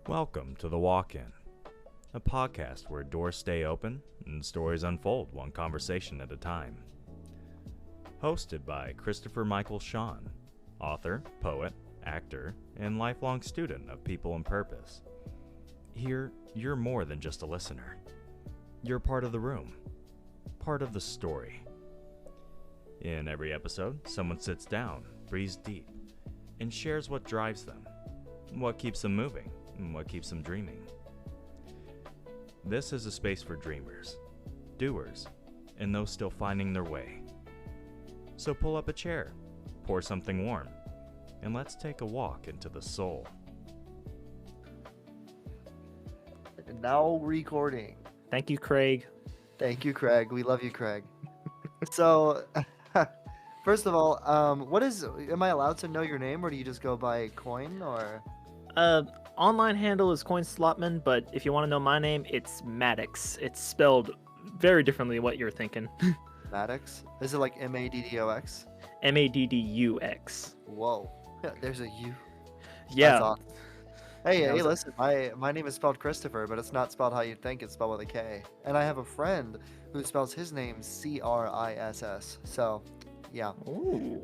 Welcome to The Walk-In, a podcast where doors stay open and stories unfold one conversation at a time. Hosted by Christopher Michael Sean, author, poet, actor, and lifelong student of people and purpose. Here, you're more than just a listener. You're part of the room, part of the story. In every episode, someone sits down, breathes deep, and shares what drives them, what keeps them moving, and what keeps them dreaming. This is a space for dreamers, doers, and those still finding their way. So pull up a chair, pour something warm, and let's take a walk into the soul. Now recording. Thank you, Craig. Thank you, Craig. We love you, Craig. So, first of all, am I allowed to know your name, or do you just go by Coin, or? Online handle is Coinslotman, but if you want to know my name, it's Maddox. It's spelled very differently than what you're thinking. Maddox? Is it like M-A-D-D-O-X? Maddux. Whoa. There's a U. Yeah. That's awesome. Hey, Yeah, hey, was it- listen, my name is spelled Christopher, but it's not spelled how you'd think. It's spelled with a K. And I have a friend who spells his name C-R-I-S-S. So, yeah. Ooh.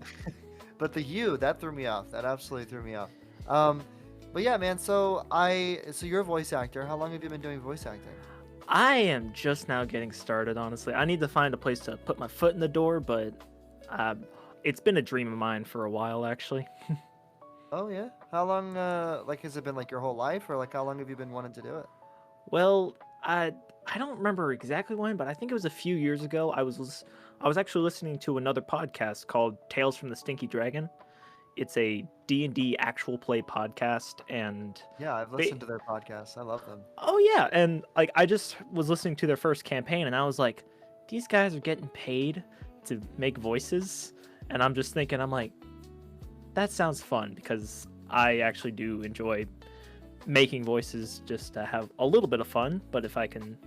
But the U, that threw me off. That absolutely threw me off. But yeah, man, so you're a voice actor. How long have you been doing voice acting? I am just now getting started, honestly. I need to find a place to put my foot in the door, but it's been a dream of mine for a while, actually. Oh yeah. How long has it been like your whole life, or like how long have you been wanting to do it? Well, I don't remember exactly when, but I think it was a few years ago. I was actually listening to another podcast called Tales from the Stinky Dragon. It's a D&D actual play podcast, and Yeah, I've listened to their podcasts. I love them. oh yeah, and like I just was listening to their first campaign, and I was like, these guys are getting paid to make voices, and I'm just thinking, I'm like, that sounds fun, because I actually do enjoy making voices just to have a little bit of fun, but if I can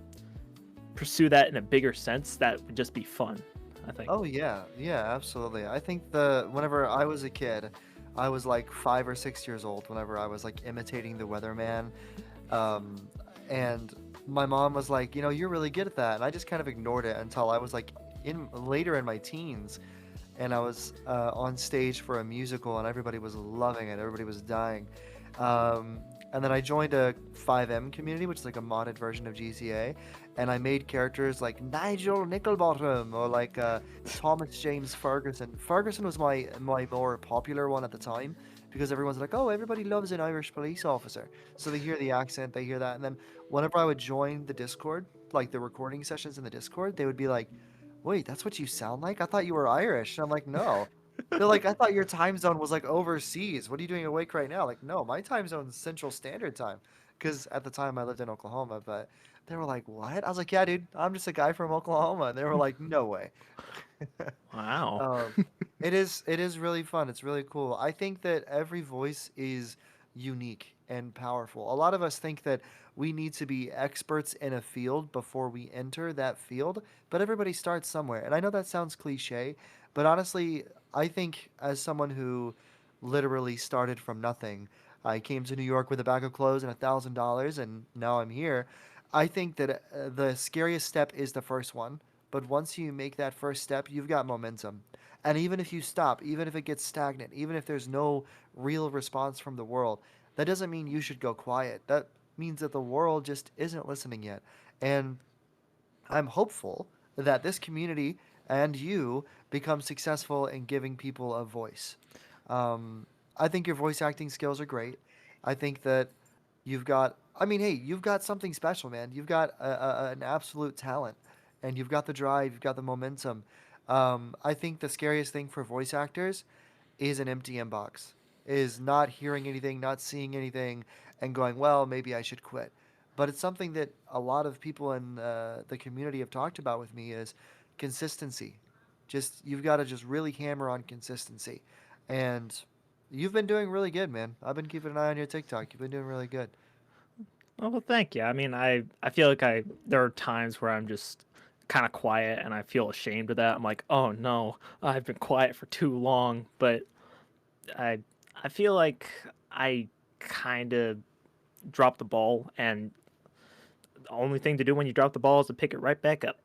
pursue that in a bigger sense, that would just be fun, I think. Oh yeah, yeah, absolutely. I think whenever I was a kid, I was like 5 or 6 years old whenever I was like imitating the weatherman. And my mom was like, you're really good at that. And I just kind of ignored it until I was like later in my teens. And I was on stage for a musical, and everybody was loving it. Everybody was dying. And then I joined a 5M community, which is like a modded version of GTA. And I made characters like Nigel Nickelbottom or like Thomas James Ferguson. Ferguson was my more popular one at the time, because everyone's like, oh, everybody loves an Irish police officer. So they hear the accent, they hear that. And then whenever I would join the Discord, like the recording sessions in the Discord, they would be like, wait, that's what you sound like? I thought you were Irish. And I'm like, no. They're like, I thought your time zone was like overseas. What are you doing awake right now? Like, no, my time zone's Central Standard Time. Because at the time I lived in Oklahoma, but they were like, what? I was like, yeah, dude, I'm just a guy from Oklahoma. And they were like, no way. Wow. Um, it is really fun. It's really cool. I think that every voice is unique and powerful. A lot of us think that we need to be experts in a field before we enter that field, but everybody starts somewhere. And I know that sounds cliche, but honestly, I think as someone who literally started from nothing, I came to New York with a bag of clothes and $1,000, and now I'm here. I think that the scariest step is the first one, but once you make that first step, you've got momentum. And even if you stop, even if it gets stagnant, even if there's no real response from the world, that doesn't mean you should go quiet. That means that the world just isn't listening yet. And I'm hopeful that this community and you become successful in giving people a voice. Um, I think your voice acting skills are great. I think that I mean, hey, you've got something special, man. You've got an absolute talent, and you've got the drive, you've got the momentum. I think the scariest thing for voice actors is an empty inbox, is not hearing anything, not seeing anything, and going, well, maybe I should quit. But it's something that a lot of people in the community have talked about with me is consistency. You've got to just really hammer on consistency. And you've been doing really good, man. I've been keeping an eye on your TikTok. You've been doing really good. Oh, well, thank you. I mean, I feel like there are times where I'm just kind of quiet and I feel ashamed of that. I'm like, oh no, I've been quiet for too long. But I I feel like I kind of drop the ball, and the only thing to do when you drop the ball is to pick it right back up.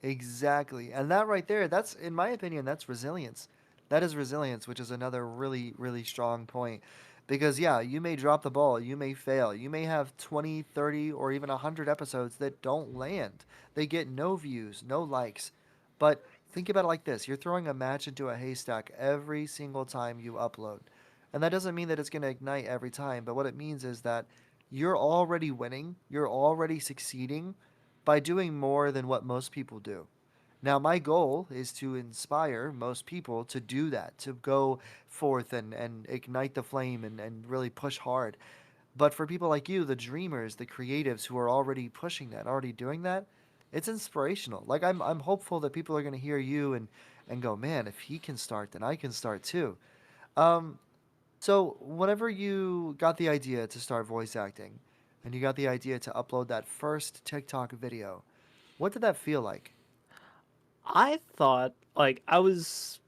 Exactly. And that right there, that's in my opinion, that's resilience. That is resilience, which is another really strong point. Because yeah, you may drop the ball, you may fail. You may have 20, 30, or even 100 episodes that don't land. They get no views, no likes. But think about it like this. You're throwing a match into a haystack every single time you upload. And that doesn't mean that it's going to ignite every time, but what it means is that you're already winning, you're already succeeding by doing more than what most people do. Now, my goal is to inspire most people to do that, to go forth and ignite the flame and really push hard. But for people like you, the dreamers, the creatives who are already pushing that, already doing that, it's inspirational. Like I'm hopeful that people are going to hear you and go, man, if he can start, then I can start too. Um, so whenever you got the idea to start voice acting, and you got the idea to upload that first TikTok video, what did that feel like? I thought like I was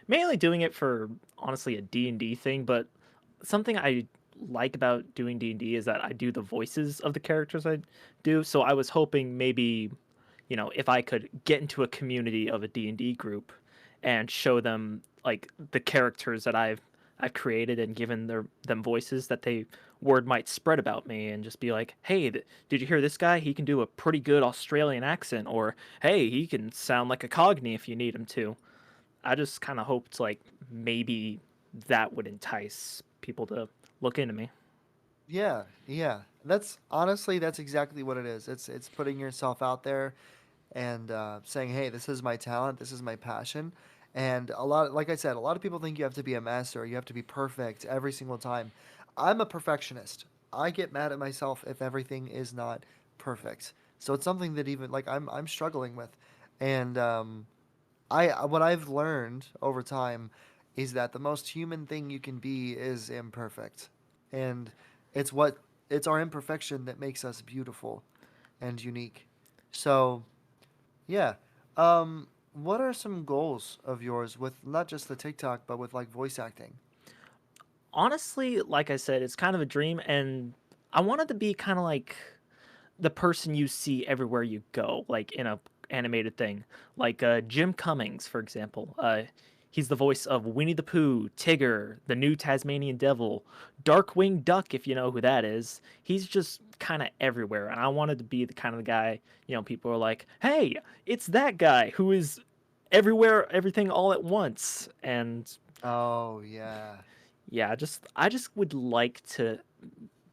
mainly doing it for honestly a D&D thing, but something I like about doing D&D is that I do the voices of the characters I do. So I was hoping maybe, if I could get into a community of a D&D group and show them like the characters that I've created and given them voices that they word might spread about me and just be like, "Hey, did you hear this guy? He can do a pretty good Australian accent," or "Hey, he can sound like a Cogni if you need him to." I just kind of hoped like maybe that would entice people to look into me. Yeah. That's honestly that's exactly what it is. It's putting yourself out there and saying, "Hey, this is my talent. This is my passion." And like I said, a lot of people think you have to be a master. You have to be perfect every single time. I'm a perfectionist. I get mad at myself if everything is not perfect. So it's something that even like I'm struggling with, and I what I've learned over time is that the most human thing you can be is imperfect, and it's what it's our imperfection that makes us beautiful and unique. So yeah, what are some goals of yours with not just the TikTok but with like voice acting? Honestly, like I said, it's kind of a dream, and I wanted to be kind of like the person you see everywhere you go, like in a animated thing, like Jim Cummings, for example. He's the voice of Winnie the Pooh, Tigger, the new Tasmanian Devil, Darkwing Duck, if you know who that is. He's just kind of everywhere, and I wanted to be the kind of guy, people are like, "Hey, it's that guy who is everywhere, everything all at once," and Oh yeah. yeah, I just would like to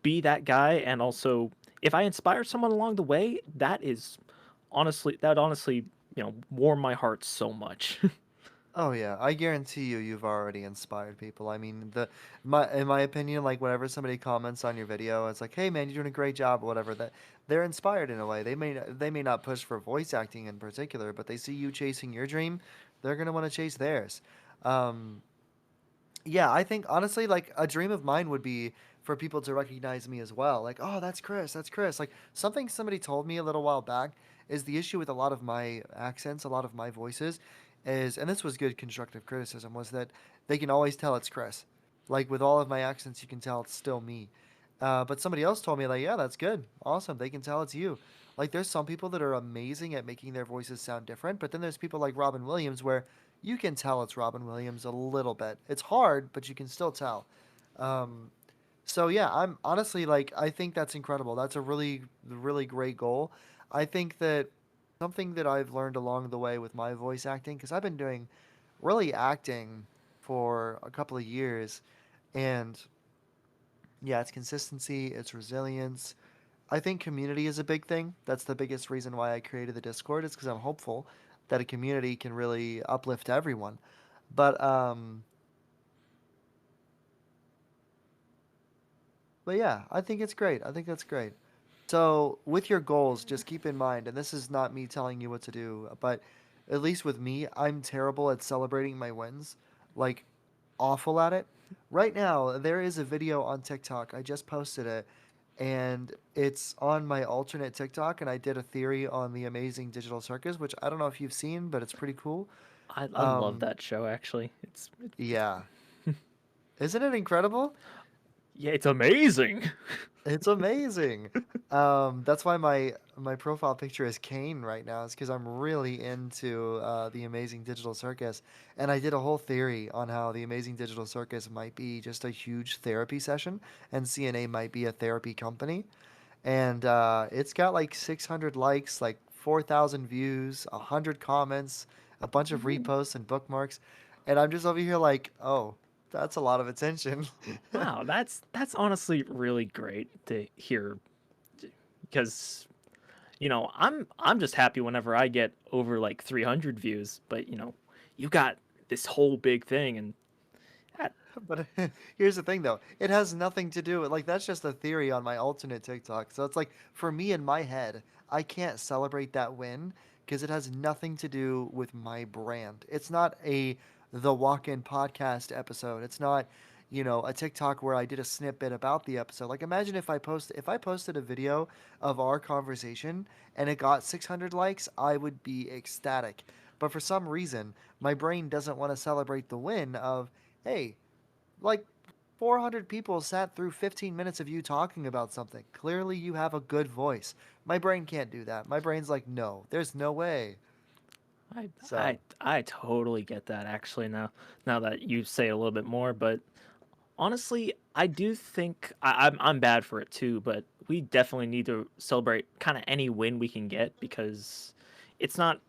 be that guy, and also if I inspire someone along the way, that honestly warm my heart so much. Oh yeah, I guarantee you, you've already inspired people. I mean, in my opinion, like whenever somebody comments on your video, it's like, "Hey man, you're doing a great job," or whatever. That they're inspired in a way. They may not push for voice acting in particular, but they see you chasing your dream, they're gonna want to chase theirs. Um, yeah, I think honestly, like a dream of mine would be for people to recognize me as well. Like, oh, that's Chris, that's Chris. Like something somebody told me a little while back is the issue with a lot of my accents, a lot of my voices is, and this was good constructive criticism, was that they can always tell it's Chris. Like with all of my accents, you can tell it's still me. But somebody else told me like, yeah, that's good, awesome. They can tell it's you. Like there's some people that are amazing at making their voices sound different, but then there's people like Robin Williams where you can tell it's Robin Williams a little bit. It's hard, but you can still tell. Um, so yeah, I'm honestly like I think that's incredible. That's a really great goal. I think that something that I've learned along the way with my voice acting because I've been doing really acting for a couple of years and yeah, it's consistency, it's resilience. I think community is a big thing. That's the biggest reason why I created the Discord is because I'm hopeful that a community can really uplift everyone. But um but yeah, I think it's great. I think that's great. So, with your goals, just keep in mind, and this is not me telling you what to do, but at least with me, I'm terrible at celebrating my wins. Like, awful at it. Right now, there is a video on TikTok. I just posted it, and it's on my alternate TikTok, and I did a theory on the Amazing Digital Circus, which I don't know if you've seen, but it's pretty cool. I love Um, that show actually. It's yeah. Isn't it incredible? Yeah, it's amazing. It's amazing. That's why my profile picture is Kane right now. Is because I'm really into the Amazing Digital Circus, and I did a whole theory on how the Amazing Digital Circus might be just a huge therapy session, and CNA might be a therapy company. And it's got like 600 likes, like 4,000 views, 100 comments, a bunch of reposts and bookmarks, and I'm just over here like, oh, that's a lot of attention. Wow, that's honestly really great to hear because I'm just happy whenever I get over like 300 views, but you got this whole big thing and that, But here's the thing, though. It has nothing to do with, like, that's just a theory on my alternate TikTok. So it's like, for me in my head, I can't celebrate that win because it has nothing to do with my brand. It's not the walk-in podcast episode. It's not, a TikTok where I did a snippet about the episode. Like, imagine if I posted a video of our conversation and it got 600 likes, I would be ecstatic. But for some reason, my brain doesn't want to celebrate the win of, hey, like 400 people sat through 15 minutes of you talking about something. Clearly, you have a good voice. My brain can't do that. My brain's like, no, there's no way. I So, I totally get that actually now that you say it a little bit more, but honestly, I do think I'm bad for it too, but we definitely need to celebrate kind of any win we can get because it's not.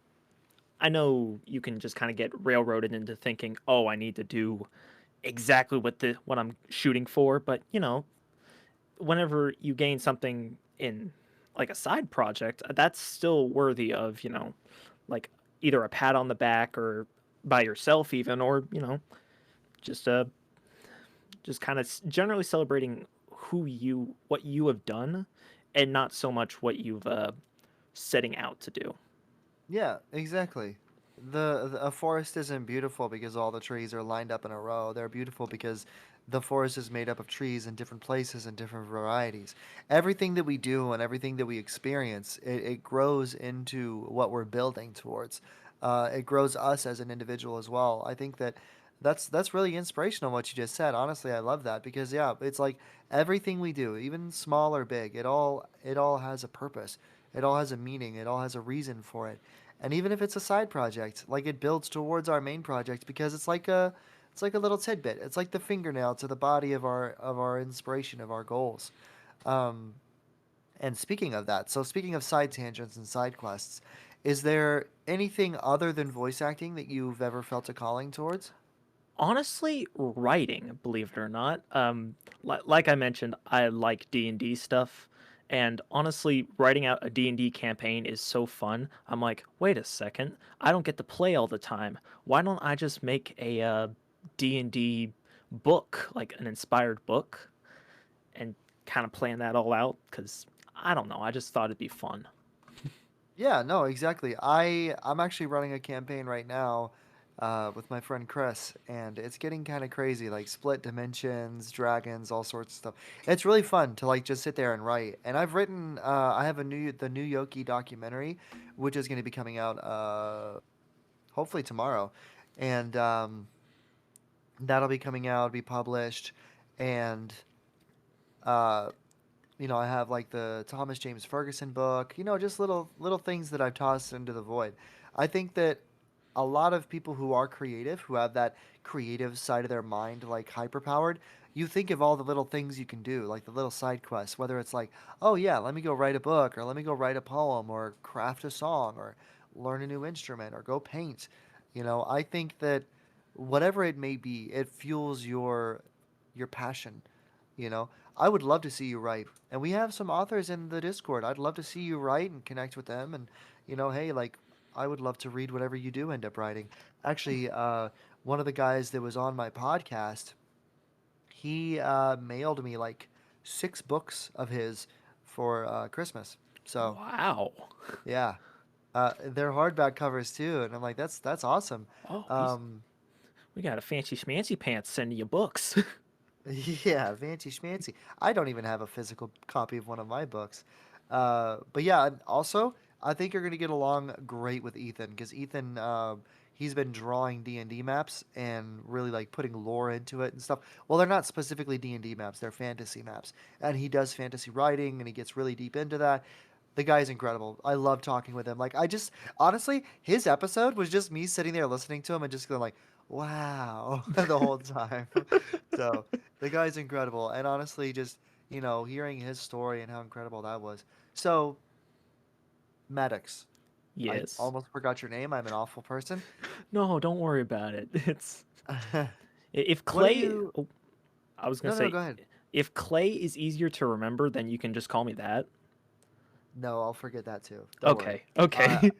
I know you can just kind of get railroaded into thinking, oh, I need to do exactly what I'm shooting for, but whenever you gain something in like a side project, that's still worthy of like either a pat on the back or by yourself even, or just just kind of generally celebrating what you have done and not so much what you've setting out to do. yeah, exactly. A forest isn't beautiful because all the trees are lined up in a row. They're beautiful because the forest is made up of trees in different places and different varieties. Everything that we do and everything that we experience, it grows into what we're building towards. It grows us as an individual as well. I think that that's really inspirational what you just said. Honestly, I love that because yeah, it's like everything we do, even small or big, it all has a purpose. It all has a meaning. It all has a reason for it. And even if it's a side project, like it builds towards our main project because it's like a little tidbit. It's like the fingernail to the body of our inspiration of our goals. Um, and speaking of that, so speaking of side tangents and side quests, is there anything other than voice acting that you've ever felt a calling towards? Honestly, writing, believe it or not, like I mentioned, I like D&D stuff, and honestly, writing out a D&D campaign is so fun. I'm like, wait a second, I don't get to play all the time. Why don't I just make a D&D book, like an inspired book, and kind of plan that all out? Because I don't know, I just thought it'd be fun. Yeah, no, exactly. I'm actually running a campaign right now with my friend Chris, and it's getting kind of crazy, like split dimensions, dragons, all sorts of stuff. It's really fun to like just sit there and write. And I've written, I have the new Yoki documentary, which is going to be coming out hopefully tomorrow, and that'll be coming out, be published, and uh, I have like the Thomas James Ferguson book, just little things that I've tossed into the void. I think that a lot of people who are creative, who have that creative side of their mind like hyperpowered, you think of all the little things you can do, like the little side quests, whether it's like, oh yeah, let me go write a book or let me go write a poem or craft a song or learn a new instrument or go paint. I think that whatever it may be, it fuels your passion, you know. I would love to see you write. And we have some authors in the Discord. I'd love to see you write and connect with them. And, hey, like, I would love to read whatever you do end up writing. Actually, one of the guys that was on my podcast, he mailed me like 6 books of his for Christmas. So, Wow. yeah. They're hardback covers too. And I'm like, that's awesome. Oh, Um, we got a fancy schmancy pants sending you books. Yeah, fancy schmancy. I don't even have a physical copy of one of my books. But yeah, and also, I think you're going to get along great with Ethan because Ethan, he's been drawing D&D maps and really like putting lore into it and stuff. Well, they're not specifically D&D maps, they're fantasy maps. And he does fantasy writing and he gets really deep into that. The guy's incredible. I love talking with him. Like I just honestly, his episode was just me sitting there listening to him and just going like, "Wow," the whole time. So, the guy's incredible. And honestly, just, hearing his story and how incredible that was. So, Maddox, I Yes. almost forgot your name. I'm an awful person. No, don't worry about it. It's if What are Clay. you Oh, I was gonna No, no, say, go ahead. if Clay is easier to remember, then you can just call me that. No, I'll forget that too. Don't worry. Okay. Okay.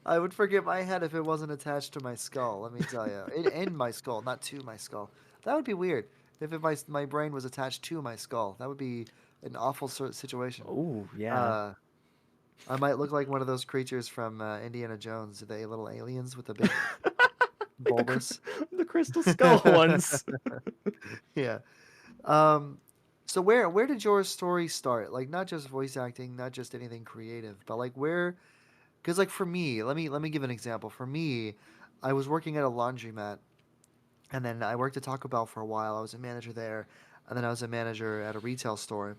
I would forget my head if it wasn't attached to my skull. Let me tell you, in my skull, not to my skull. That would be weird. If my brain was attached to my skull, that would be an awful sort of situation. Oh yeah. Uh, I might look like one of those creatures from Indiana Jones, the little aliens with the big Like bulbous. the crystal skull ones. Yeah. Um, so where did your story start? Like not just voice acting, not just anything creative, but like where? Because like for me, let me give an example. For me, I was working at a laundromat, and then I worked at Taco Bell for a while. I was a manager there, and then I was a manager at a retail store,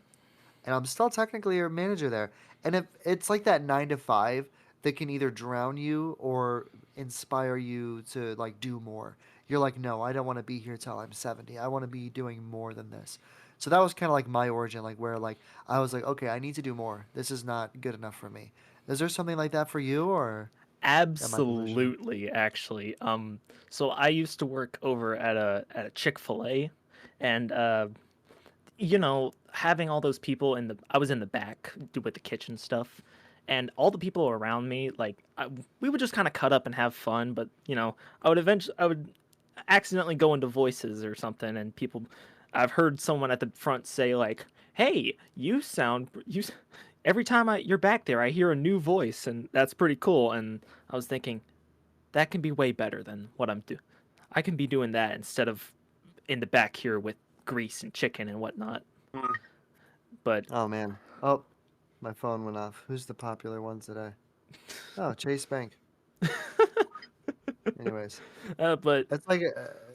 and I'm still technically a manager there. And if it's like that 9 to 5 that can either drown you or inspire you to like do more. You're like, no, I don't want to be here till I'm 70. I want to be doing more than this. So that was kind of like my origin, like where like I was like, okay, I need to do more. This is not good enough for me. Is there something like that for you, or am I delusional? Absolutely, actually. So I used to work over at a Chick-fil-A, and having all those people I was in the back with the kitchen stuff, and all the people around me, like we would just kind of cut up and have fun, but I would accidentally go into voices or something, and I've heard someone at the front say like, "Hey, every time you're back there, I hear a new voice, and that's pretty cool." And I was thinking that can be way better than what I'm doing. I can be doing that instead of in the back here with grease and chicken and whatnot. Mm. But Oh man. Oh, my phone went off. Who's the popular ones today? Oh, Chase Bank. Anyways, but it's like.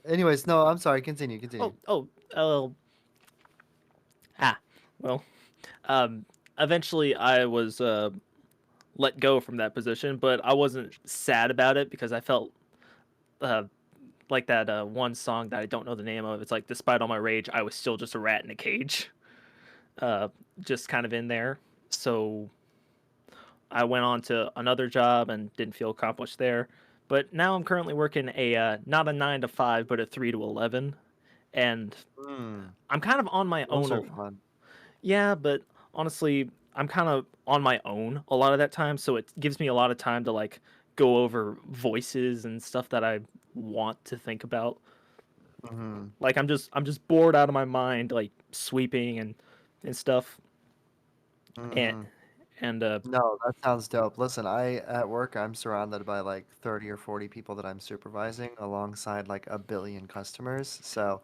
Anyways, no, I'm sorry. Continue. Continue. oh oh oh ah well um eventually I was let go from that position, but I wasn't sad about it because I felt uh like that one song that I don't know the name of. It's like, despite all my rage, I was still just a rat in a cage, uh, just kind of in there. So I went on to another job and didn't feel accomplished there. But now I'm currently working a not a 9 to 5, but a 3 to 11, and Mm, I'm kind of on my those own. are fun. Yeah, but honestly, I'm kind of on my own a lot of that time, so it gives me a lot of time to like go over voices and stuff that I want to think about. Hmm. Like I'm just bored out of my mind, like sweeping and stuff. And Hmm. and No, that sounds dope. Listen, at work, I'm surrounded by like 30 or 40 people that I'm supervising alongside like a billion customers. So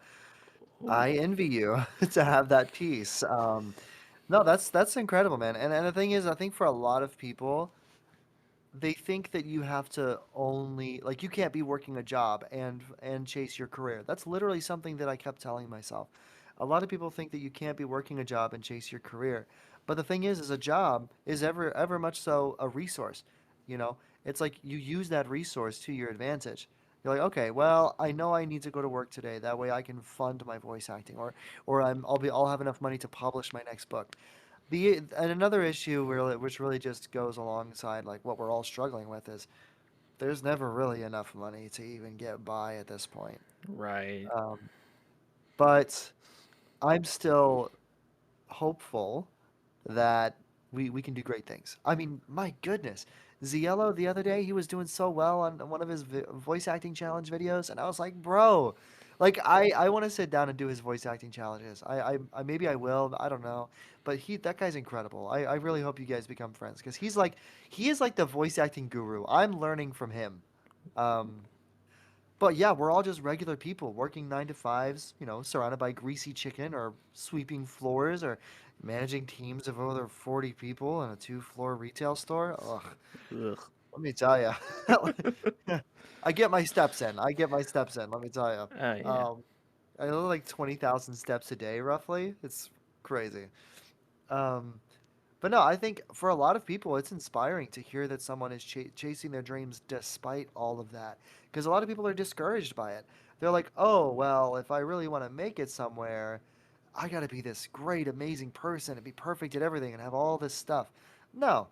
ooh, I envy you to have that piece. No, that's incredible, man. And the thing is, I think for a lot of people, they think that you have to only like you can't be working a job and chase your career. That's literally something that I kept telling myself. A lot of people think that you can't be working a job and chase your career. But the thing is a job is ever much so a resource. You know, it's like you use that resource to your advantage. You're like, okay, well, I know I need to go to work today. That way I can fund my voice acting, or I'll have enough money to publish my next book. And another issue which really just goes alongside like what we're all struggling with is there's never really enough money to even get by at this point. right. Um, but I'm still hopeful that we can do great things. I mean, my goodness, Ziello the other day he was doing so well on one of his voice acting challenge videos, and I was like, bro, like I want to sit down and do his voice acting challenges. I maybe I will, I don't know, but that guy's incredible. I really hope you guys become friends because he is like the voice acting guru. I'm learning from him. Um, but yeah, we're all just regular people working 9 to 5s, surrounded by greasy chicken or sweeping floors or managing teams of over 40 people in a 2-floor retail store. Ugh. Ugh. Let me tell you. I get my steps in. I get my steps in. Let me tell you. Yeah. I do like 20,000 steps a day, roughly. It's crazy. Um, but no, I think for a lot of people, it's inspiring to hear that someone is chasing their dreams despite all of that. Because a lot of people are discouraged by it. They're like, oh, well, if I really want to make it somewhere, I got to be this great, amazing person and be perfect at everything and have all this stuff. No,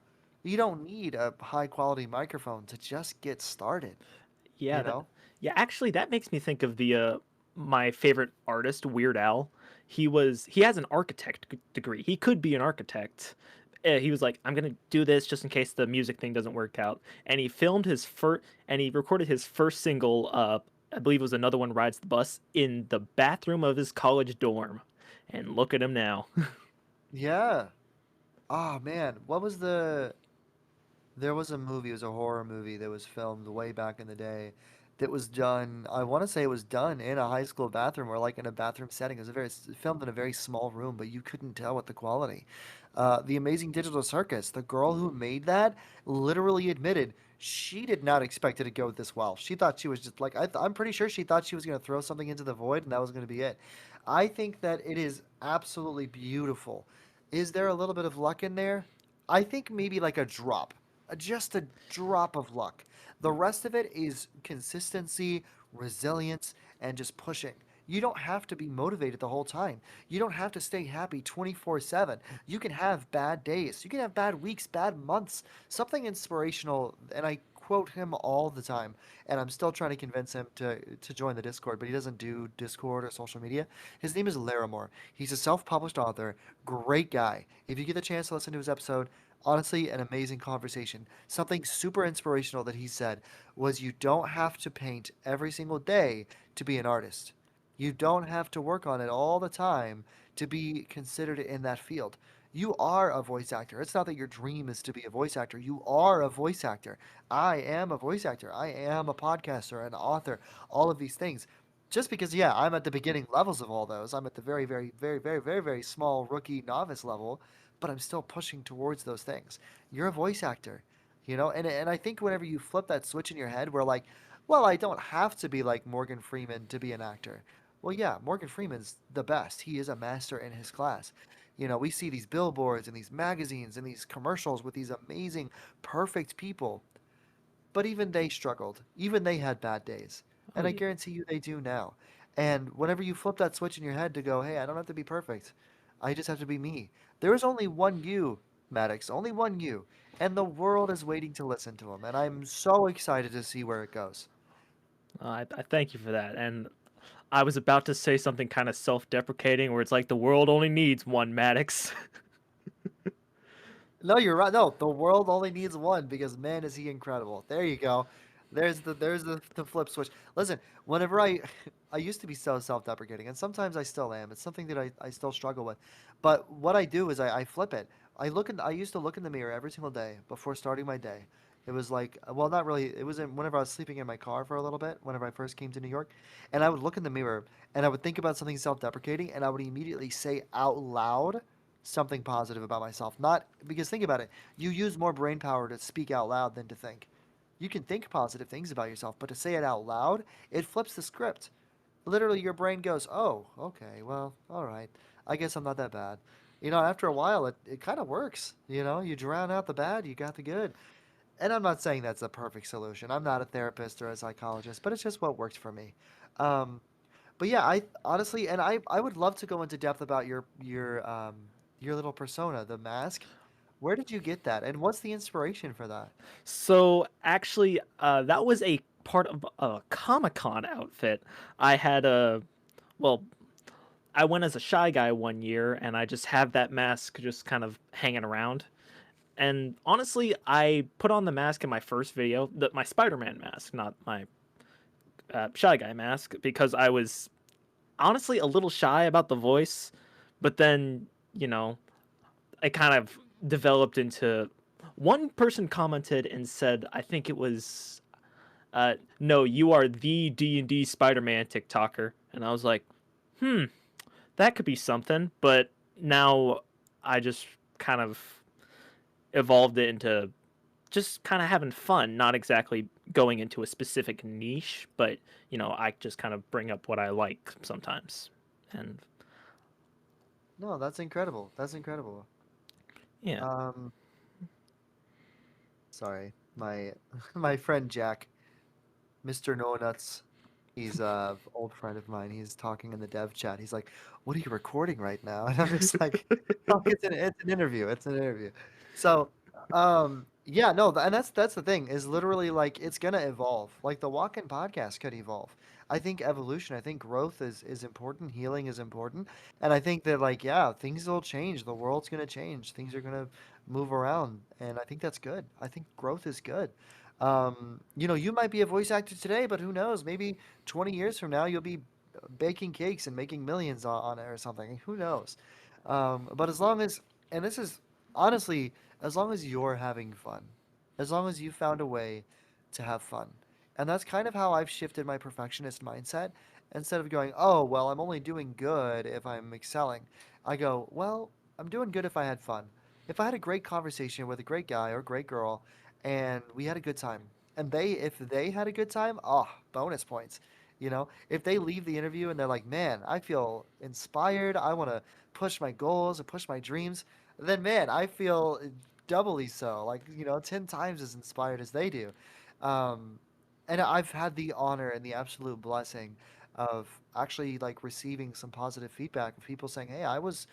you don't need a high quality microphone to just get started, Yeah, you know? yeah, actually that makes me think of the my favorite artist, Weird Al. He has an architect degree. He could be an architect. He was like, I'm gonna do this just in case the music thing doesn't work out. And he filmed his first, and he recorded his first single. I believe it was Another One Rides the Bus in the bathroom of his college dorm. And look at him now. Yeah. Oh, man. What was the. There was a movie, it was a horror movie that was filmed way back in the day that was done, I want to say it was done in a high school bathroom or like in a bathroom setting. It was filmed in a very small room, but you couldn't tell with the quality. The Amazing Digital Circus, the girl who made that literally admitted she did not expect it to go this well. She thought she was just like, I'm pretty sure she thought she was going to throw something into the void and that was going to be it. I think that it is absolutely beautiful. Is there a little bit of luck in there? I think maybe like a drop, just a drop of luck. The rest of it is consistency, resilience, and just pushing. You don't have to be motivated the whole time. You don't have to stay happy 24/7. You can have bad days. You can have bad weeks, bad months. Something inspirational, and I quote him all the time, and I'm still trying to convince him to join the Discord, but he doesn't do Discord or social media. His name is Larimore. He's a self-published author, great guy. If you get the chance to listen to his episode, honestly, an amazing conversation. Something super inspirational that he said was you don't have to paint every single day to be an artist. You don't have to work on it all the time to be considered in that field. You are a voice actor. It's not that your dream is to be a voice actor. You are a voice actor. I am a voice actor. I am a podcaster, an author, all of these things. Just because, yeah, I'm at the beginning levels of all those. I'm at the very, very, very, very, very, very small rookie novice level, but I'm still pushing towards those things. You're a voice actor, and I think whenever you flip that switch in your head where like, well, I don't have to be like Morgan Freeman to be an actor. Well, yeah, Morgan Freeman's the best. He is a master in his class. We see these billboards and these magazines and these commercials with these amazing, perfect people, but even they struggled. Even they had bad days. Oh And I yeah. guarantee you they do now. And whenever you flip that switch in your head to go, hey, I don't have to be perfect. I just have to be me. There is only one you, Maddox, only one you. And the world is waiting to listen to him. And I'm so excited to see where it goes. I thank you for that. And I was about to say something kind of self-deprecating, where it's like the world only needs one Maddox. No, you're right. No, the world only needs one because man is he incredible. There you go. There's the flip switch. Listen, whenever I used to be so self-deprecating, and sometimes I still am. It's something that I still struggle with. But what I do is I flip it. I used to look in the mirror every single day before starting my day. It was like, well, not really. It was whenever I was sleeping in my car for a little bit, whenever I first came to New York, and I would look in the mirror and I would think about something self-deprecating, and I would immediately say out loud something positive about myself. Not because think about it, you use more brain power to speak out loud than to think. You can think positive things about yourself, but to say it out loud, it flips the script. Literally, your brain goes, "Oh, okay, well, all right. I guess I'm not that bad." After a while, it kind of works. You drown out the bad, you got the good. And I'm not saying that's a perfect solution. I'm not a therapist or a psychologist, but it's just what works for me. Um, but yeah, I honestly, and I would love to go into depth about your little persona, the mask. Where did you get that, and what's the inspiration for that? So actually, that was a part of a Comic Con outfit. I had a well, I went as a shy guy one year, and I just have that mask just kind of hanging around. And honestly, I put on the mask in my first video, my Spider-Man mask, not my shy guy mask, because I was honestly a little shy about the voice. But then, you know, it kind of developed into. One person commented and said, I think it was, "No, you are the D&D Spider-Man TikToker," and I was like, "Hmm, that could be something." But now I just kind of evolved it into just kind of having fun, not exactly going into a specific niche, but I just kind of bring up what I like sometimes. And No, that's incredible. That's incredible. yeah. Um, sorry, my my friend Jack, Mr. No Nuts. He's a old friend of mine. He's talking in the dev chat. He's like, "What are you recording right now?" And I'm just like, "Oh, it's an interview. It's an interview." So, yeah, no, and that's the thing is literally like it's gonna evolve. Like the walk-in podcast could evolve. I think evolution. I think growth is important. Healing is important, and I think that like yeah, things will change. The world's gonna change. Things are gonna move around, and I think that's good. I think growth is good. You might be a voice actor today, but who knows? Maybe 20 years from now, you'll be baking cakes and making millions on it or something. Who knows? But as long as, and this is honestly, as long as you're having fun, as long as you found a way to have fun. And that's kind of how I've shifted my perfectionist mindset. Instead of going, oh, well, I'm only doing good if I'm excelling, I go, well, I'm doing good if I had fun. If I had a great conversation with a great guy or great girl and we had a good time, and if they had a good time, oh, bonus points. If they leave the interview and they're like, man, I feel inspired, I want to push my goals and push my dreams, then man, I feel doubly so, like 10 times as inspired as they do. um, and I've had the honor and the absolute blessing of actually like receiving some positive feedback of people saying, hey, I was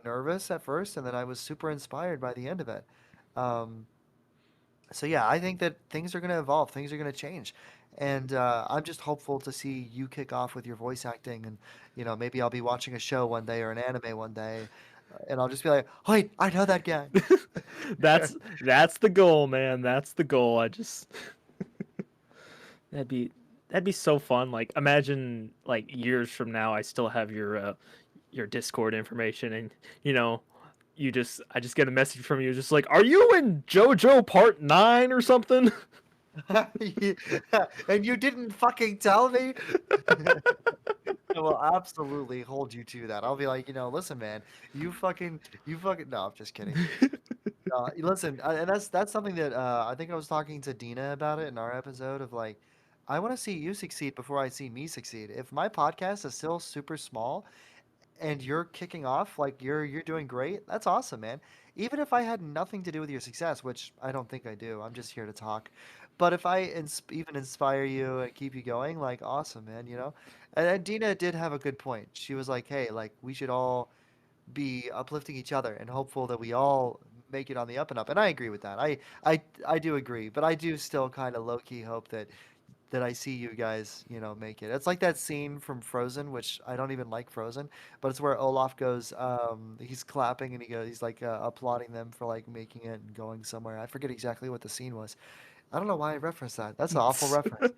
nervous at first and then I was super inspired by the end of it. um, so yeah, I think that things are going to evolve, things are going to change, and I'm just hopeful to see you kick off with your voice acting, and maybe I'll be watching a show one day or an anime one day, and I'll just be like, "Wait, I know that guy." That's the goal, man. That's the goal. I just that'd be that'd be so fun. Like imagine like years from now I still have your Discord information and you know I just get a message from you just like, "Are you in JoJo Part 9 or something?" And you didn't fucking tell me. I will absolutely hold you to that. I'll be like, listen, man, you fucking. No, I'm just kidding. Listen, and that's something that I think I was talking to Dina about it in our episode of like, I want to see you succeed before I see me succeed. If my podcast is still super small and you're kicking off, like you're doing great, that's awesome, man. Even if I had nothing to do with your success, which I don't think I do, I'm just here to talk. But if I even inspire you and keep you going, like awesome, man. And Dina did have a good point. She was like, hey, like we should all be uplifting each other and hopeful that we all make it on the up and up. And I agree with that. I do agree, but I do still kind of low key hope that I see you guys, make it. It's like that scene from Frozen, which I don't even like Frozen, but it's where Olaf goes, he's clapping and he's like applauding them for like making it and going somewhere. I forget exactly what the scene was. I don't know why I referenced that. That's an awful reference.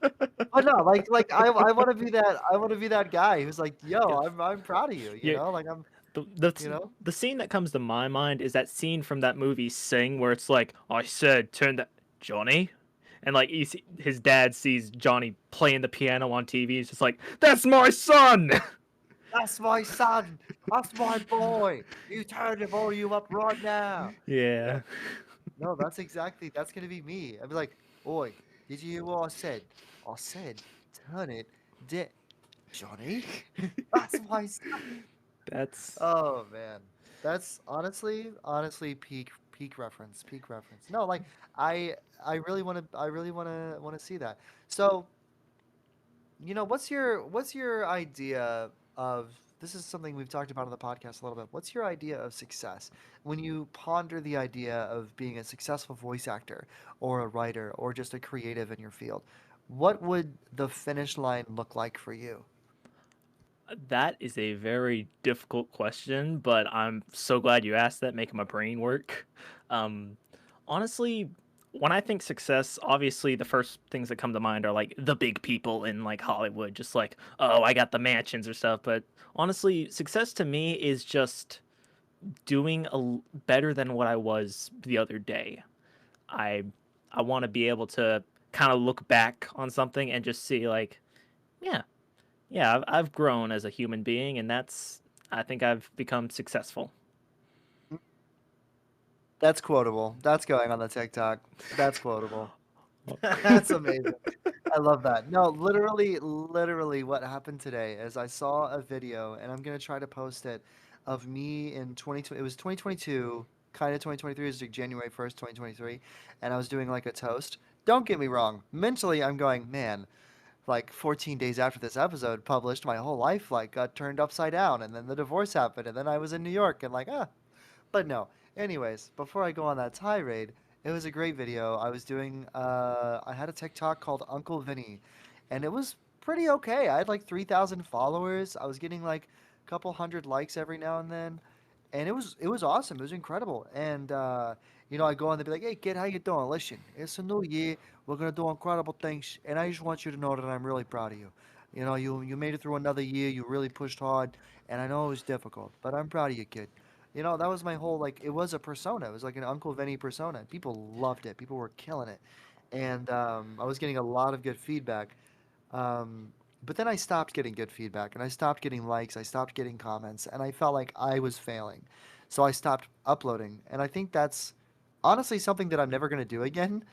But no, like I want to be that. I want to be that guy who's like, yo, Yeah. I'm proud of you. Yeah. Like I'm, The, the you know. the scene that comes to my mind is that scene from that movie Sing where it's like, I said turn that Johnny, and like his dad sees Johnny playing the piano on TV. He's just like, "That's my son." That's my son. That's my boy. You turn the volume up right now. Yeah. Yeah. No, that's gonna be me. I'd be like, oi, did you hear what I said? I said, turn it, Johnny. That's my son. That's Oh man, that's honestly peak reference, peak reference. No, like I I really want to see that. So what's your idea of this is something we've talked about on the podcast a little bit. What's your idea of success when you ponder the idea of being a successful voice actor or a writer or just a creative in your field? What would the finish line look like for you? that is a very difficult question, but I'm so glad you asked that, making my brain work. Um, honestly, when I think success, obviously the first things that come to mind are like the big people in like Hollywood, just like, oh, I got the mansions or stuff. But honestly, success to me is just doing better than what I was the other day. I I want to be able to kind of look back on something and just see like, yeah, I've grown as a human being, and I think I've become successful. That's quotable. That's going on the TikTok. That's quotable. That's amazing. I love that. No, literally, what happened today is I saw a video, and I'm gonna try to post it, of me in 2020. It was 2022, kind of 2023. It was like January 1st, 2023, and I was doing like a toast. Don't get me wrong. Mentally, I'm going, man. Like 14 days after this episode published, my whole life like got turned upside down, and then the divorce happened, and then I was in New York, and like, but no. Anyways, before I go on that tirade, it was a great video. I had a TikTok called Uncle Vinny, and it was pretty okay. I had like 3,000 followers. I was getting like a couple hundred likes every now and then, and it was awesome. It was incredible. And I go on there, be like, "Hey kid, how you doing? Listen, it's a new year. We're gonna do incredible things, and I just want you to know that I'm really proud of you. You made it through another year. You really pushed hard, and I know it was difficult, but I'm proud of you, kid." That was my whole like it was a persona. It was like an Uncle Vinny persona. People loved it. People were killing it. And I was getting a lot of good feedback. Um, but then I stopped getting good feedback and I stopped getting likes. I stopped getting comments and I felt like I was failing. So I stopped uploading. And I think that's honestly something that I'm never going to do again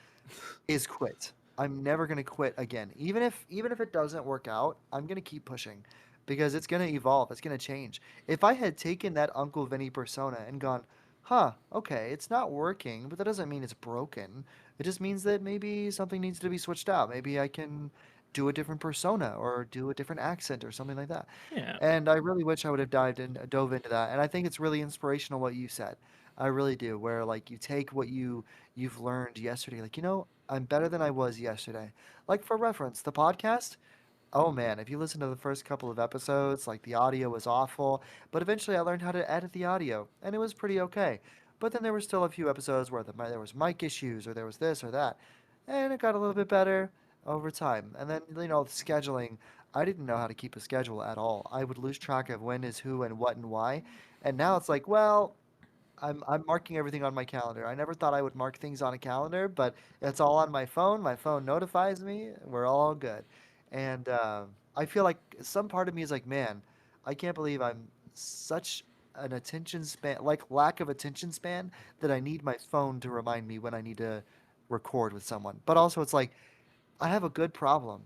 is quit. I'm never going to quit again. Even if it doesn't work out, I'm going to keep pushing because it's going to evolve, it's going to change. If I had taken that Uncle Vinny persona and gone, "Huh, okay, it's not working, but that doesn't mean it's broken. It just means that maybe something needs to be switched out. Maybe I can do a different persona or do a different accent or something like that." Yeah. And I really wish I would have dove into that. And I think it's really inspirational what you said. I really do. Where like you take what you've learned yesterday, like I'm better than I was yesterday. Like for reference, the podcast. Oh man, if you listen to the first couple of episodes, like the audio was awful, but eventually I learned how to edit the audio, and it was pretty okay. But then there were still a few episodes where there was mic issues, or there was this or that, and it got a little bit better over time. And then the scheduling, I didn't know how to keep a schedule at all. I would lose track of when is who and what and why, and now it's like, well, I'm marking everything on my calendar. I never thought I would mark things on a calendar, but it's all on my phone. My phone notifies me. We're all good. And I feel like some part of me is like, man, I can't believe I'm such an attention span, like lack of attention span, that I need my phone to remind me when I need to record with someone. But also, it's like, I have a good problem.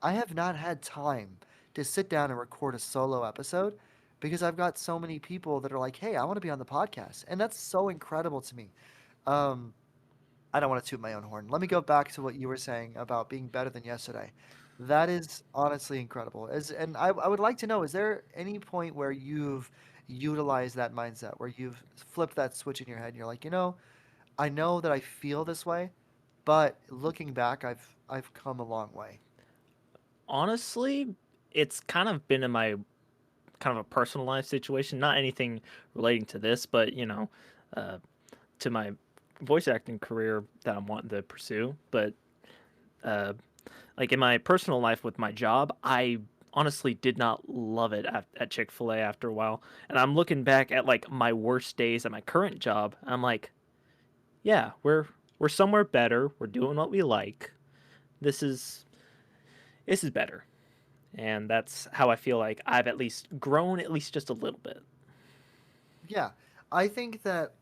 I have not had time to sit down and record a solo episode because I've got so many people that are like, "Hey, I want to be on the podcast," and that's so incredible to me. Um, I don't want to toot my own horn. Let me go back to what you were saying about being better than yesterday. That is honestly incredible. And I would like to know, is there any point where you've utilized that mindset, where you've flipped that switch in your head and you're like, I know that I feel this way, but looking back, I've come a long way. Honestly, it's kind of been in my kind of a personal life situation, not anything relating to this, but uh, to my voice acting career that I'm wanting to pursue. But uh, like in my personal life with my job, I honestly did not love it at Chick-fil-A after a while. And I'm looking back at like my worst days at my current job. And I'm like, yeah, we're somewhere better. We're doing what we like. This is this is better. And that's how I feel like I've at least grown at least just a little bit. Yeah, I think that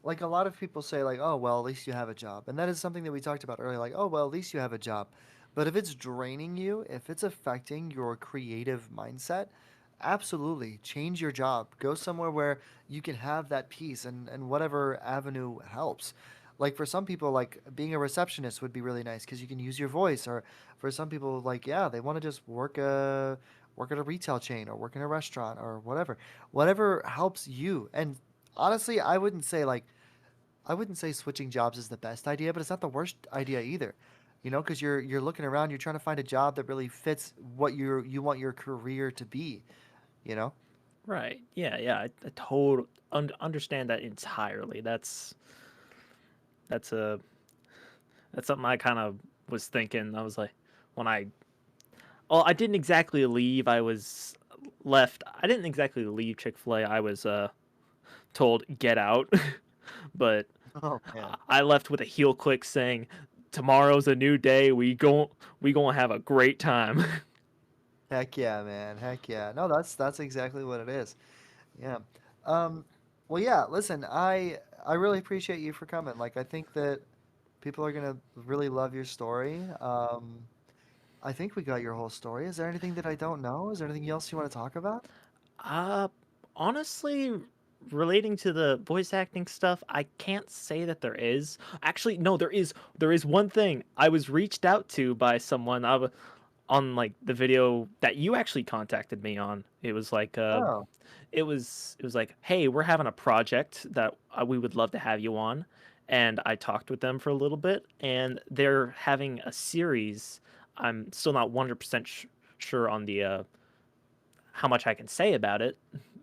like a lot of people say like, "Oh, well, at least you have a job." And that is something that we talked about earlier like, "Oh, well, at least you have a job." But if it's draining you, if it's affecting your creative mindset, absolutely change your job. Go somewhere where you can have that peace and whatever avenue helps. Like for some people like being a receptionist would be really nice cuz you can use your voice, or for some people like yeah, they want to just work at a retail chain or work in a restaurant or whatever. Whatever helps you. And honestly, I wouldn't say switching jobs is the best idea, but it's not the worst idea either. Because you're looking around, you're trying to find a job that really fits what you want your career to be. You know? Right. Yeah, yeah. I understand that entirely. That's a that's something I kind of was thinking. I was like when I didn't exactly leave. I was left. I didn't exactly leave Chick-fil-A. I was told get out. But Oh man. I left with a heel click saying, "Tomorrow's a new day. We gonna have a great time." Heck yeah, man. Heck yeah. No, that's exactly what it is. Yeah. Um, Well, yeah. Listen, I really appreciate you for coming. Like, I think that people are gonna really love your story. I think we got your whole story. Is there anything that I don't know? Is there anything else you want to talk about? Uh, Honestly, relating to the voice acting stuff, I can't say that there is. Actually, no, there is. There is one thing. I was reached out to by someone on like the video that you actually contacted me on. It was like Oh, it was like, hey, we're having a project that we would love to have you on, and I talked with them for a little bit, and they're having a series. I'm still not 100% sure on the how much I can say about it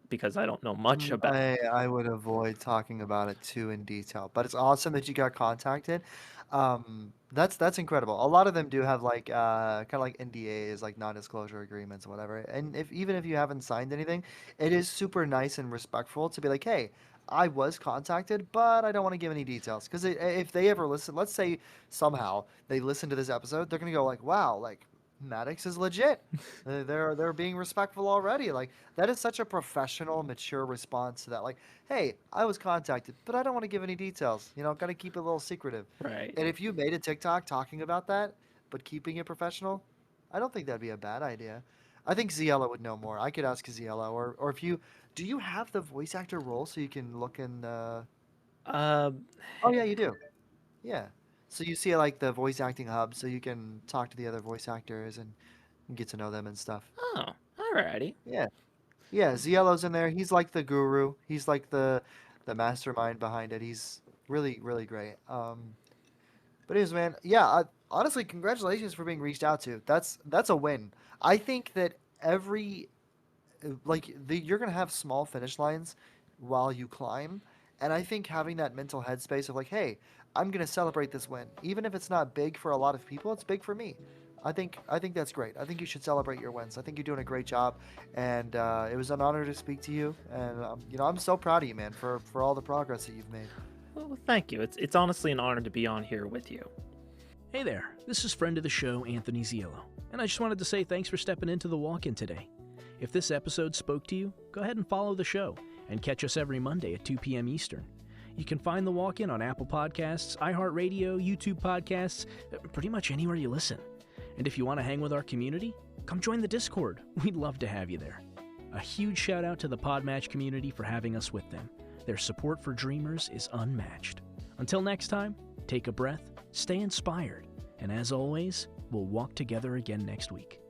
because I don't know much about. I would avoid talking about it too in detail, but it's awesome that you got contacted. That's incredible. A lot of them do have like kind of like NDAs, like non-disclosure agreements, whatever. And if even if you haven't signed anything, it is super nice and respectful to be like, hey, I was contacted, but I don't want to give any details because if they ever listen, let's say somehow they listen to this episode, they're gonna go like, wow, like Maddox is legit. They're being respectful already. Like that is such a professional, mature response to that. Like, hey, I was contacted, but I don't want to give any details. You know, got to keep it a little secretive. Right. And if you made a TikTok talking about that, but keeping it professional, I don't think that'd be a bad idea. I think Ziella would know more. I could ask Ziella, or if you do you have the voice actor role so you can look in the. Um. Oh yeah, you do. Yeah. So you see like the voice acting hub, so you can talk to the other voice actors and get to know them and stuff. Oh, alrighty. Yeah. Yeah, Ziello's in there. He's like the guru. He's like the mastermind behind it. He's really really great. But anyways, man, yeah. Honestly, congratulations for being reached out to. That's a win. I think that every you're gonna have small finish lines while you climb, and I think having that mental headspace of like, hey, I'm gonna celebrate this win, even if it's not big for a lot of people, it's big for me. I think that's great. I think you should celebrate your wins. I think you're doing a great job, and it was an honor to speak to you. And I'm so proud of you, man, for all the progress that you've made. Well, thank you. It's honestly an honor to be on here with you. Hey there, this is friend of the show, Anthony Ziello, and I just wanted to say thanks for stepping into the walk-in today. If this episode spoke to you, go ahead and follow the show, and catch us every Monday at 2 p.m. Eastern. You can find the walk-in on Apple Podcasts, iHeartRadio, YouTube Podcasts, pretty much anywhere you listen. And if you want to hang with our community, come join the Discord. We'd love to have you there. A huge shout out to the Podmatch community for having us with them. Their support for dreamers is unmatched. Until next time, take a breath, stay inspired, and as always, we'll walk together again next week.